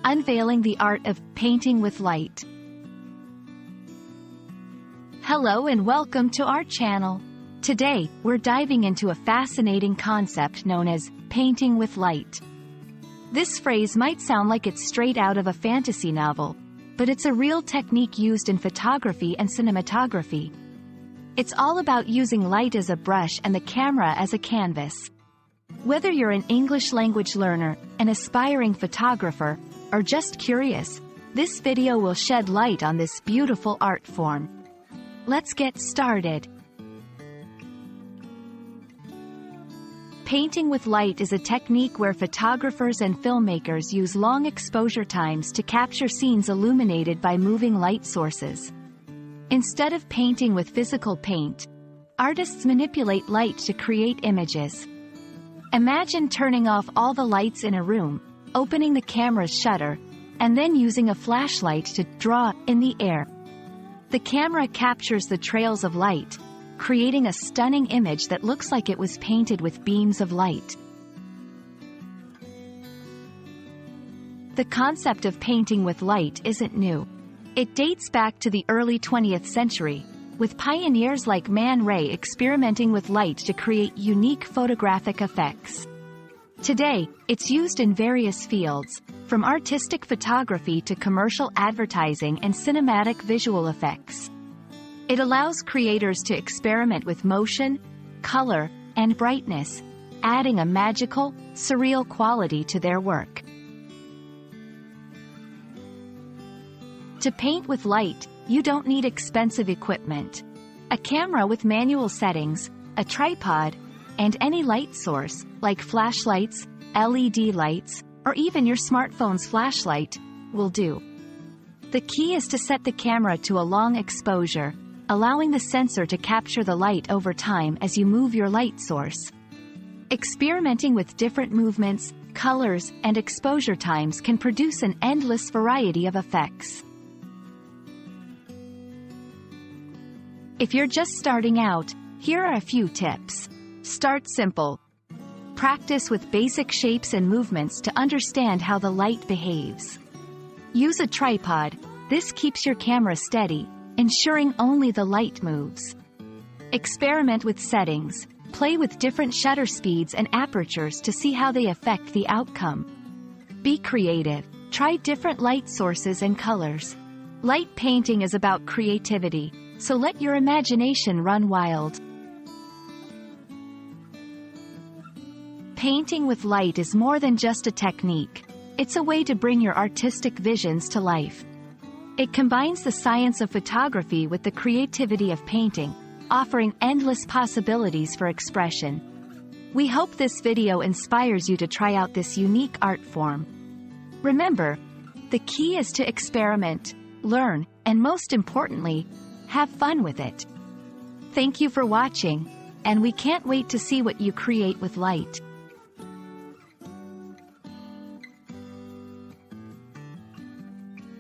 Unveiling the Art of Painting with Light. Hello and welcome to our channel. Today, we're diving into a fascinating concept known as painting with light. This phrase might sound like it's straight out of a fantasy novel, but it's a real technique used in photography and cinematography. It's all about using light as a brush and the camera as a canvas. Whether you're an English language learner, an aspiring photographer, or just curious, this video will shed light on this beautiful art form. Let's get started. Painting with light is a technique where photographers and filmmakers use long exposure times to capture scenes illuminated by moving light sources. Instead of painting with physical paint, artists manipulate light to create images. Imagine turning off all the lights in a room, opening the camera's shutter, and then using a flashlight to draw in the air. The camera captures the trails of light, creating a stunning image that looks like it was painted with beams of light. The concept of painting with light isn't new. It dates back to the early 20th century, with pioneers like Man Ray experimenting with light to create unique photographic effects. Today, it's used in various fields, from artistic photography to commercial advertising and cinematic visual effects. It allows creators to experiment with motion, color, and brightness, adding a magical, surreal quality to their work. To paint with light, you don't need expensive equipment. A camera with manual settings, a tripod, and any light source, like flashlights, LED lights, or even your smartphone's flashlight, will do. The key is to set the camera to a long exposure, allowing the sensor to capture the light over time as you move your light source. Experimenting with different movements, colors, and exposure times can produce an endless variety of effects. If you're just starting out, here are a few tips. Start simple. Practice with basic shapes and movements to understand how the light behaves. Use a tripod. This keeps your camera steady, ensuring only the light moves. Experiment with settings. Play with different shutter speeds and apertures to see how they affect the outcome. Be creative. Try different light sources and colors. Light painting is about creativity, so let your imagination run wild. Painting with light is more than just a technique. It's a way to bring your artistic visions to life. It combines the science of photography with the creativity of painting, offering endless possibilities for expression. We hope this video inspires you to try out this unique art form. Remember, the key is to experiment, learn, and most importantly, have fun with it. Thank you for watching, and we can't wait to see what you create with light.